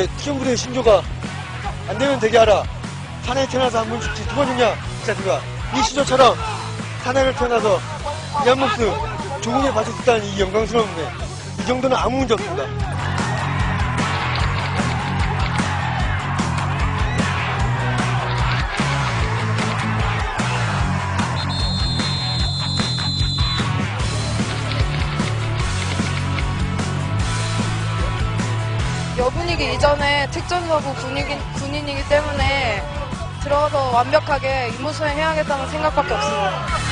이제 특경부대 신조가 안 되면 되게 하라. 산에 태어나서 한 번 죽지 두 번 죽냐? 진짜 누가 이 신조처럼 산에를 태어나서 이 한 목숨 조국에 바칠 수 있다는 이 영광스러운데 이 정도는 아무 문제 없습니다. 여분이기 이전에 특전사고 군인이기 때문에 들어가서 완벽하게 임무 수행해야겠다는 생각밖에 없습니다.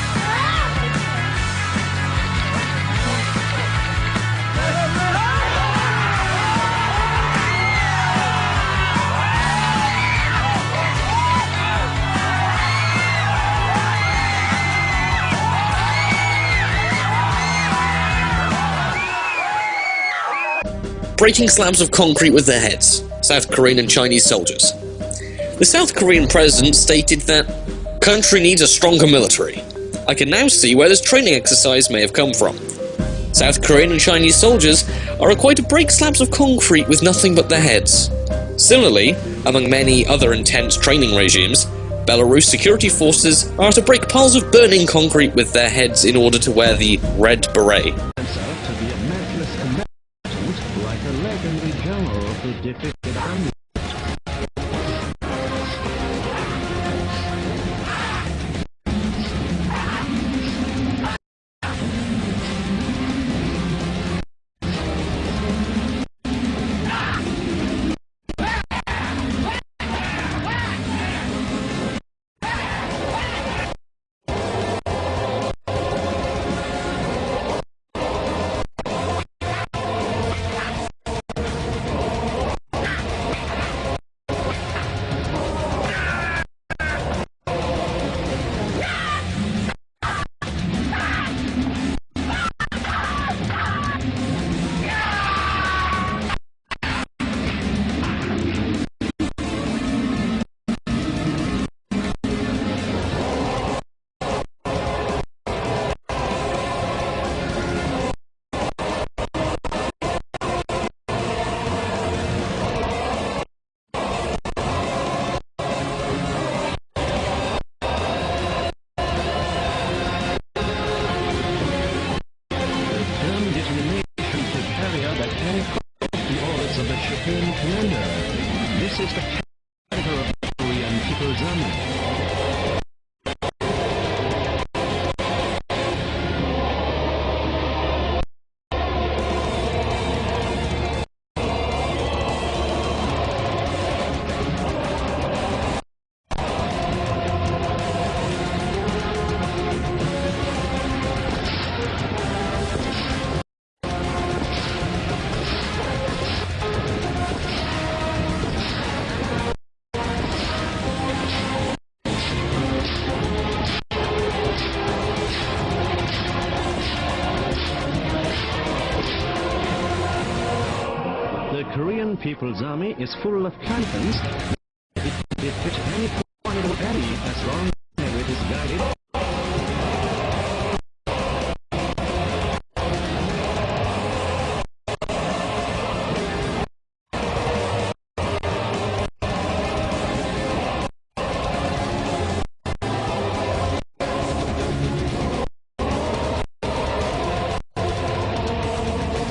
Breaking slabs of concrete with their heads, South Korean and Chinese soldiers. The South Korean president stated that country needs a stronger military. I can now see where this training exercise may have come from. South Korean and Chinese soldiers are required to break slabs of concrete with nothing but their heads. Similarly, among many other intense training regimes, Belarus security forces are to break piles of burning concrete with their heads in order to wear the red beret. This is the character of the Korean People's Army. The Korean People's Army is full of cantons. It fits any point of area as long as it is guided.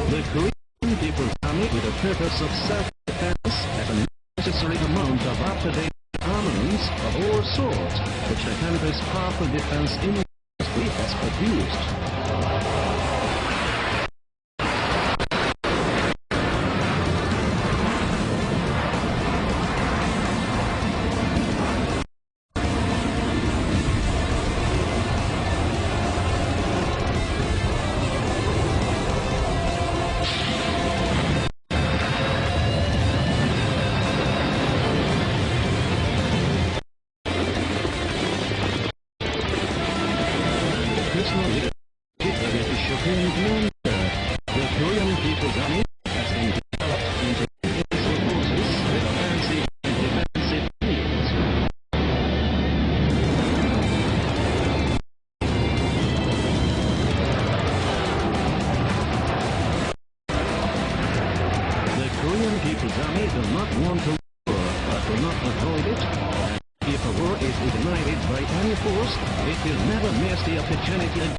The Korean People's Army, with the purpose of self-defense, has a necessary amount of up-to-date armaments of all sorts, which the country's powerful defense industry has produced. The Korean People's Army has been developed into special forces with offensive and defensive needs. The Korean People's Army will not avoid it. And if a war is ignited by any force, it will never miss the opportunity again.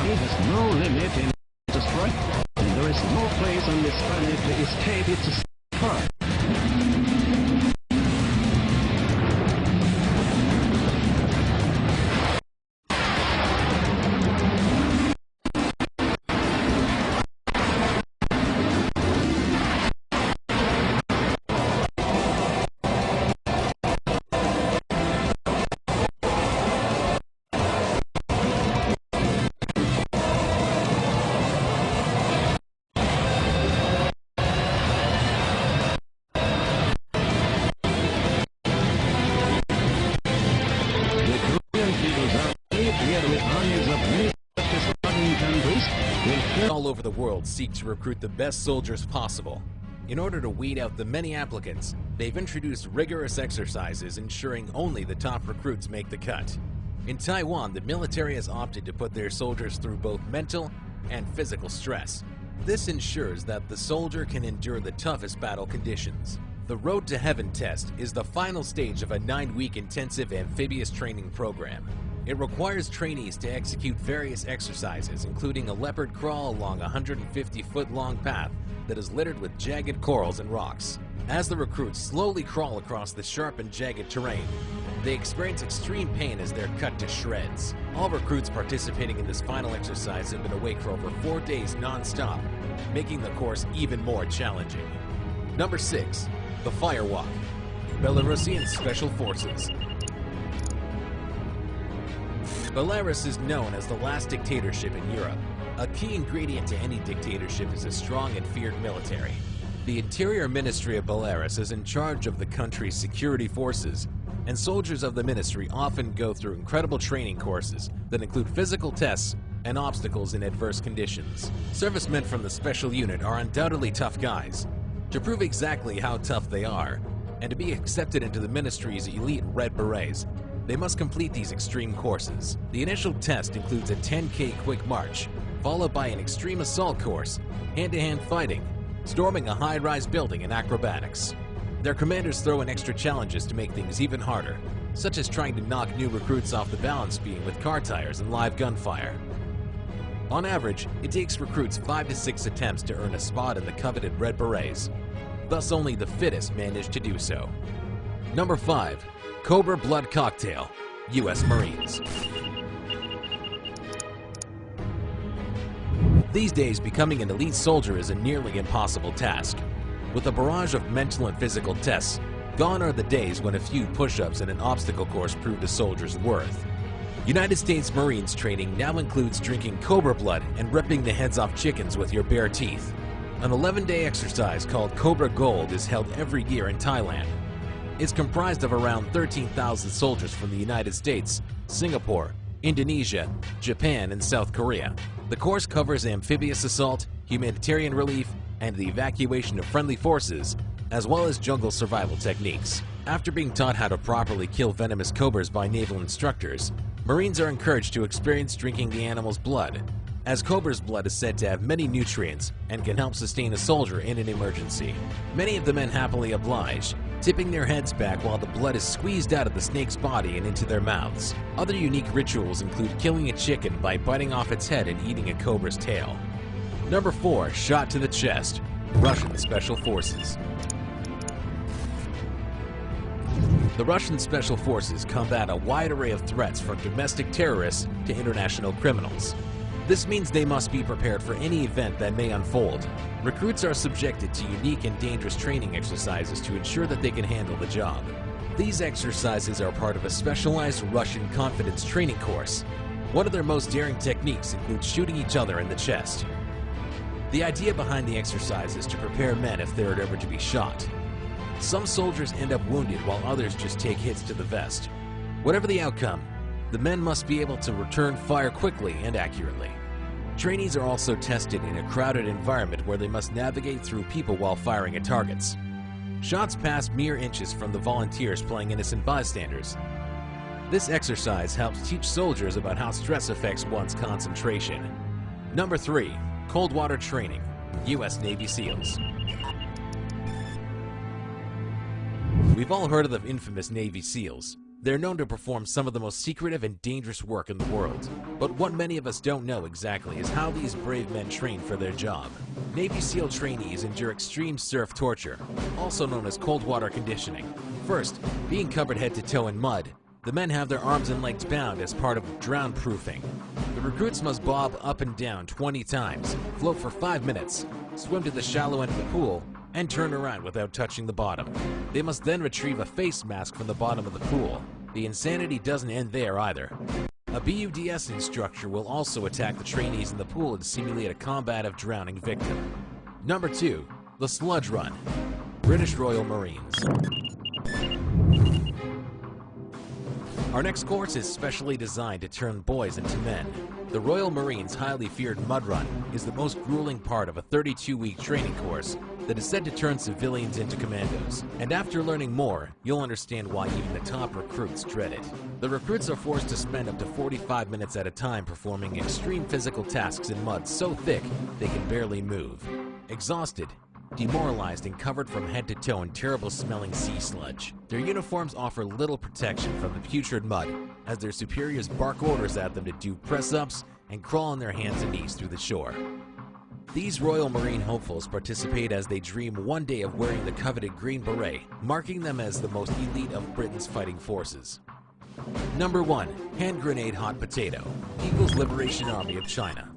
Has no limit in the strike, and there is no place on this planet to escape its power. All over the world seek to recruit the best soldiers possible. In order to weed out the many applicants, they've introduced rigorous exercises ensuring only the top recruits make the cut. In Taiwan, the military has opted to put their soldiers through both mental and physical stress. This ensures that the soldier can endure the toughest battle conditions. The Road to Heaven test is the final stage of a 9-week intensive amphibious training program. It requires trainees to execute various exercises, including a leopard crawl along a 150-foot-long path that is littered with jagged corals and rocks. As the recruits slowly crawl across the sharp and jagged terrain, they experience extreme pain as they're cut to shreds. All recruits participating in this final exercise have been awake for over 4 days non-stop, making the course even more challenging. Number 6. The Firewalk. Belarusian Special Forces. Belarus is known as the last dictatorship in Europe. A key ingredient to any dictatorship is a strong and feared military. The Interior Ministry of Belarus is in charge of the country's security forces, and soldiers of the ministry often go through incredible training courses that include physical tests and obstacles in adverse conditions. Servicemen from the special unit are undoubtedly tough guys. To prove exactly how tough they are, and to be accepted into the ministry's elite Red Berets, they must complete these extreme courses. The initial test includes a 10K quick march, followed by an extreme assault course, hand-to-hand fighting, storming a high-rise building, and acrobatics. Their commanders throw in extra challenges to make things even harder, such as trying to knock new recruits off the balance beam with car tires and live gunfire. On average, it takes recruits 5 to 6 attempts to earn a spot in the coveted Red Berets. Thus, only the fittest manage to do so. Number 5. Cobra Blood Cocktail, U.S. Marines. These days, becoming an elite soldier is a nearly impossible task. With a barrage of mental and physical tests, gone are the days when a few push-ups and an obstacle course proved a soldier's worth. United States Marines training now includes drinking cobra blood and ripping the heads off chickens with your bare teeth. An 11-day exercise called Cobra Gold is held every year in Thailand. It's comprised of around 13,000 soldiers from the United States, Singapore, Indonesia, Japan, and South Korea. The course covers amphibious assault, humanitarian relief, and the evacuation of friendly forces, as well as jungle survival techniques. After being taught how to properly kill venomous cobras by naval instructors, Marines are encouraged to experience drinking the animal's blood, as cobra's blood is said to have many nutrients and can help sustain a soldier in an emergency. Many of the men happily oblige, tipping their heads back while the blood is squeezed out of the snake's body and into their mouths. Other unique rituals include killing a chicken by biting off its head and eating a cobra's tail. Number 4. Shot to the chest. Russian Special Forces. The Russian Special Forces combat a wide array of threats from domestic terrorists to international criminals. This means they must be prepared for any event that may unfold. Recruits are subjected to unique and dangerous training exercises to ensure that they can handle the job. These exercises are part of a specialized Russian confidence training course. One of their most daring techniques includes shooting each other in the chest. The idea behind the exercise is to prepare men if they are ever to be shot. Some soldiers end up wounded while others just take hits to the vest. Whatever the outcome, the men must be able to return fire quickly and accurately. Trainees are also tested in a crowded environment where they must navigate through people while firing at targets. Shots pass mere inches from the volunteers playing innocent bystanders. This exercise helps teach soldiers about how stress affects one's concentration. Number 3. Cold water training. U.S. Navy SEALs. We've all heard of the infamous Navy SEALs. They're known to perform some of the most secretive and dangerous work in the world. But what many of us don't know exactly is how these brave men train for their job. Navy SEAL trainees endure extreme surf torture, also known as cold water conditioning. First, being covered head to toe in mud, the men have their arms and legs bound as part of drown proofing. The recruits must bob up and down 20 times, float for 5 minutes, swim to the shallow end of the pool, and turn around without touching the bottom. They must then retrieve a face mask from the bottom of the pool. The insanity doesn't end there either. A BUDS instructor will also attack the trainees in the pool to simulate a combative drowning victim. Number 2. The Sludge Run. British Royal Marines. Our next course is specially designed to turn boys into men. The Royal Marines' highly feared mud run is the most grueling part of a 32-week training course that is said to turn civilians into commandos. And after learning more, you'll understand why even the top recruits dread it. The recruits are forced to spend up to 45 minutes at a time performing extreme physical tasks in mud so thick they can barely move. Exhausted, demoralized, and covered from head to toe in terrible-smelling sea sludge. Their uniforms offer little protection from the putrid mud, as their superiors bark orders at them to do press-ups and crawl on their hands and knees through the shore. These Royal Marine hopefuls participate as they dream one day of wearing the coveted Green Beret, marking them as the most elite of Britain's fighting forces. Number 1. Hand Grenade Hot Potato. People's Liberation Army of China.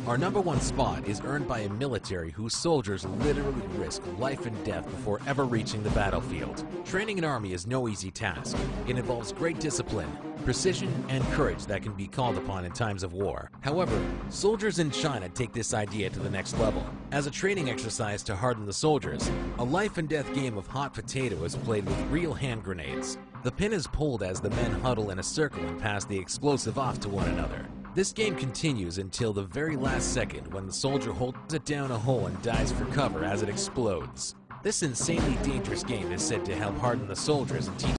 Our number 1 spot is earned by a military whose soldiers literally risk life and death before ever reaching the battlefield. Training an army is no easy task. It involves great discipline, precision, and courage that can be called upon in times of war. However, soldiers in China take this idea to the next level. As a training exercise to harden the soldiers, a life and death game of hot potato is played with real hand grenades. The pin is pulled as the men huddle in a circle and pass the explosive off to one another. This game continues until the very last second when the soldier holds it down a hole and dives for cover as it explodes. This insanely dangerous game is said to help harden the soldiers and teach